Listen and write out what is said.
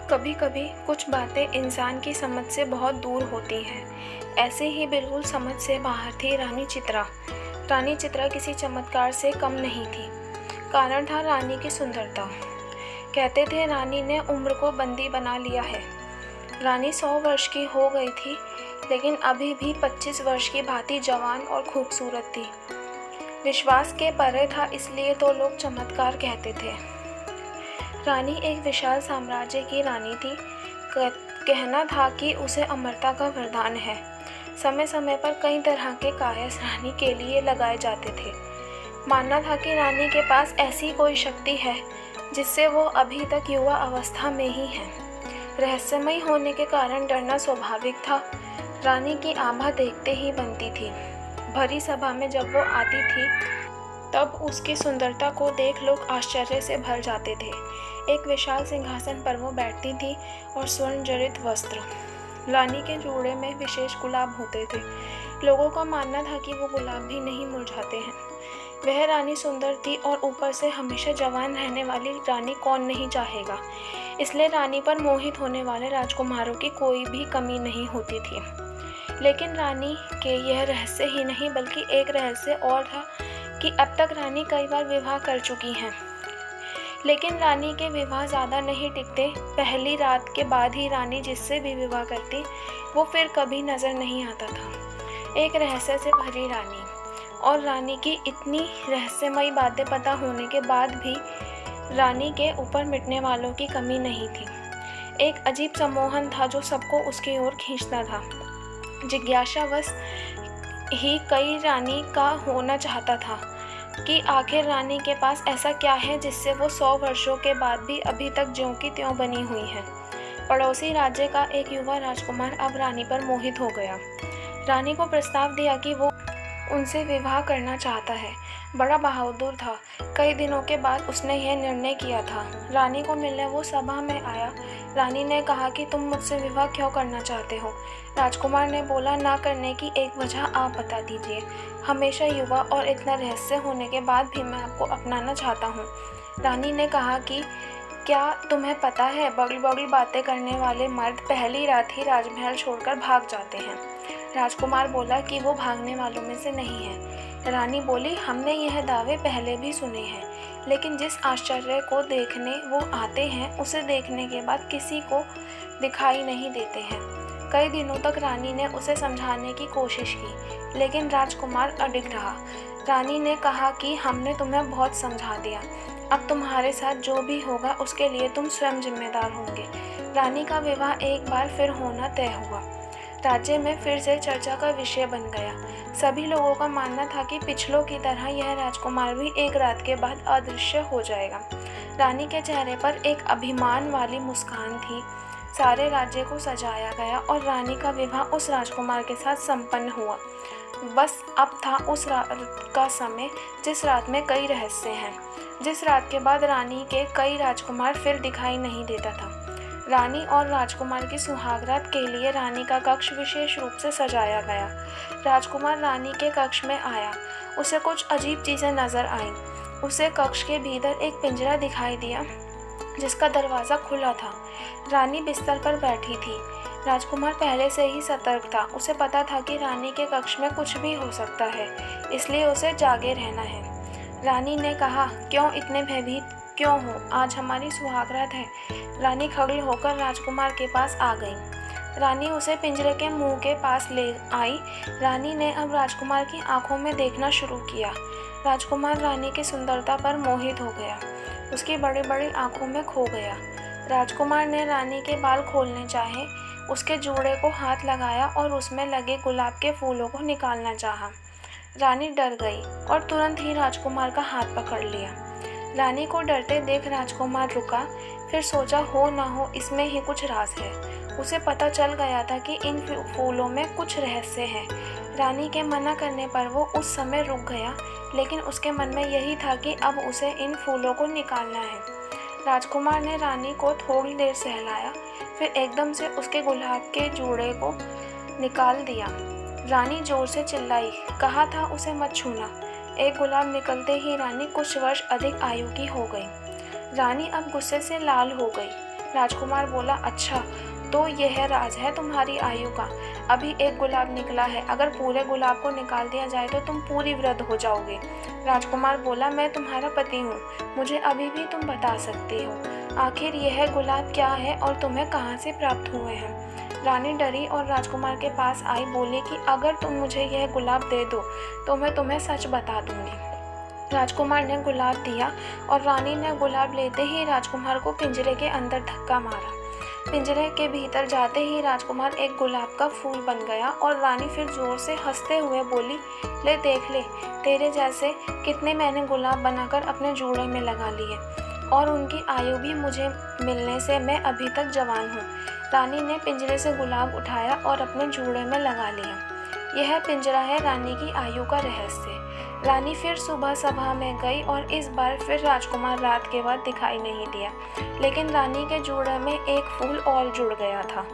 कभी कभी कुछ बातें इंसान की समझ से बहुत दूर होती हैं। ऐसे ही बिल्कुल समझ से बाहर थी रानी चित्रा। रानी चित्रा किसी चमत्कार से कम नहीं थी। कारण था रानी की सुंदरता। कहते थे रानी ने उम्र को बंदी बना लिया है। रानी 100 वर्ष की हो गई थी, लेकिन अभी भी 25 वर्ष की भांति जवान और खूबसूरत थी। विश्वास के परे था, इसलिए तो लोग चमत्कार कहते थे। रानी एक विशाल साम्राज्य की रानी थी। कहना था कि उसे अमरता का वरदान है। समय समय पर कई तरह के कायस रानी के लिए लगाए जाते थे। मानना था कि रानी के पास ऐसी कोई शक्ति है जिससे वो अभी तक युवा अवस्था में ही है। रहस्यमयी होने के कारण डरना स्वाभाविक था। रानी की आभा देखते ही बनती थी। भरी सभा में जब वो आती थी तब उसकी सुंदरता को देख लोग आश्चर्य से भर जाते थे। एक विशाल सिंहासन पर वो बैठती थी और स्वर्ण जड़ित वस्त्र। रानी के जूड़े में विशेष गुलाब होते थे। लोगों का मानना था कि वो गुलाब भी नहीं मुरझाते हैं। वह रानी सुंदर थी और ऊपर से हमेशा जवान रहने वाली रानी कौन नहीं चाहेगा। इसलिए रानी पर मोहित होने वाले राजकुमारों की कोई भी कमी नहीं होती थी। लेकिन रानी के यह रहस्य ही नहीं बल्कि एक रहस्य और था कि अब तक रानी कई बार विवाह कर चुकी हैं, लेकिन रानी के विवाह ज़्यादा नहीं टिकते। पहली रात के बाद ही रानी जिससे भी विवाह करती वो फिर कभी नज़र नहीं आता था। एक रहस्य से भरी रानी, और रानी की इतनी रहस्यमयी बातें पता होने के बाद भी रानी के ऊपर मिटने वालों की कमी नहीं थी। एक अजीब सम्मोहन था जो सबको उसकी ओर खींचता था। जिज्ञासावश ही कई रानी का होना चाहता था कि आखिर रानी के पास ऐसा क्या है जिससे वो 100 वर्षों के बाद भी अभी तक ज्यों की त्यों बनी हुई है। पड़ोसी राज्य का एक युवा राजकुमार अब रानी पर मोहित हो गया। रानी को प्रस्ताव दिया कि वो उनसे विवाह करना चाहता है। बड़ा बहादुर था। कई दिनों के बाद उसने यह निर्णय किया था। रानी को मिलने वो सभा में आया। रानी ने कहा कि तुम मुझसे विवाह क्यों करना चाहते हो। राजकुमार ने बोला, ना करने की एक वजह आप बता दीजिए। हमेशा युवा और इतना रहस्य होने के बाद भी मैं आपको अपनाना चाहता हूँ। रानी ने कहा कि क्या तुम्हें पता है, बगल बगल बातें करने वाले मर्द पहली रात ही राजमहल छोड़कर भाग जाते हैं। राजकुमार बोला कि वो भागने वालों में से नहीं है। रानी बोली, हमने यह दावे पहले भी सुने हैं, लेकिन जिस आश्चर्य को देखने वो आते हैं उसे देखने के बाद किसी को दिखाई नहीं देते हैं। कई दिनों तक रानी ने उसे समझाने की कोशिश की, लेकिन राजकुमार अडिग रहा। रानी ने कहा कि हमने तुम्हें बहुत समझा दिया, अब तुम्हारे साथ जो भी होगा उसके लिए तुम स्वयं जिम्मेदार होंगे। रानी का विवाह एक बार फिर होना तय हुआ। राज्य में फिर से चर्चा का विषय बन गया। सभी लोगों का मानना था कि पिछलों की तरह यह राजकुमार भी एक रात के बाद अदृश्य हो जाएगा। रानी के चेहरे पर एक अभिमान वाली मुस्कान थी। सारे राज्य को सजाया गया और रानी का विवाह उस राजकुमार के साथ संपन्न हुआ। बस अब था उस रात का समय जिस रात में कई रहस्य हैं, जिस रात के बाद रानी के कई राजकुमार फिर दिखाई नहीं देता था। रानी और राजकुमार की सुहागरात के लिए रानी का कक्ष विशेष रूप से सजाया गया। राजकुमार रानी के कक्ष में आया। उसे कुछ अजीब चीज़ें नज़र आईं। उसे कक्ष के भीतर एक पिंजरा दिखाई दिया जिसका दरवाज़ा खुला था। रानी बिस्तर पर बैठी थी। राजकुमार पहले से ही सतर्क था। उसे पता था कि रानी के कक्ष में कुछ भी हो सकता है, इसलिए उसे जागे रहना है। रानी ने कहा, क्यों इतने भयभीत क्यों हो, आज हमारी सुहागरात है। रानी खड़ी होकर राजकुमार के पास आ गई। रानी उसे पिंजरे के मुंह के पास ले आई। रानी ने अब राजकुमार की आंखों में देखना शुरू किया। राजकुमार रानी की सुंदरता पर मोहित हो गया। उसकी बड़ी बड़ी आंखों में खो गया। राजकुमार ने रानी के बाल खोलने चाहे, उसके जूड़े को हाथ लगाया और उसमें लगे गुलाब के फूलों को निकालना चाहा। रानी डर गई और तुरंत ही राजकुमार का हाथ पकड़ लिया। रानी को डरते देख राजकुमार रुका, फिर सोचा हो ना हो इसमें ही कुछ राज है। उसे पता चल गया था कि इन फूलों में कुछ रहस्य है। रानी के मना करने पर वो उस समय रुक गया, लेकिन उसके मन में यही था कि अब उसे इन फूलों को निकालना है। राजकुमार ने रानी को थोड़ी देर सहलाया, फिर एकदम से उसके गुलाब के जूड़े को निकाल दिया। रानी जोर से चिल्लाई, कहा था उसे मत छूना। एक गुलाब निकलते ही रानी कुछ वर्ष अधिक आयु की हो गई। रानी अब गुस्से से लाल हो गई। राजकुमार बोला, अच्छा तो यह राज है तुम्हारी आयु का। अभी एक गुलाब निकला है, अगर पूरे गुलाब को निकाल दिया जाए तो तुम पूरी वृद्ध हो जाओगे। राजकुमार बोला, मैं तुम्हारा पति हूँ, मुझे अभी भी तुम बता सकती हो आखिर यह गुलाब क्या है और तुम्हें कहाँ से प्राप्त हुए हैं। रानी डरी और राजकुमार के पास आई, बोली कि अगर तुम मुझे यह गुलाब दे दो तो मैं तुम्हें सच बता दूंगी। राजकुमार ने गुलाब दिया और रानी ने गुलाब लेते ही राजकुमार को पिंजरे के अंदर धक्का मारा। पिंजरे के भीतर जाते ही राजकुमार एक गुलाब का फूल बन गया और रानी फिर जोर से हंसते हुए बोली, ले देख ले, तेरे जैसे कितने मैंने गुलाब बनाकर अपने जूड़े में लगा लिए और उनकी आयु भी मुझे मिलने से मैं अभी तक जवान हूँ। रानी ने पिंजरे से गुलाब उठाया और अपने जूड़े में लगा लिया। यह पिंजरा है रानी की आयु का रहस्य। रानी फिर सुबह सभा में गई और इस बार फिर राजकुमार रात के बाद दिखाई नहीं दिया, लेकिन रानी के जूड़े में एक फूल और जुड़ गया था।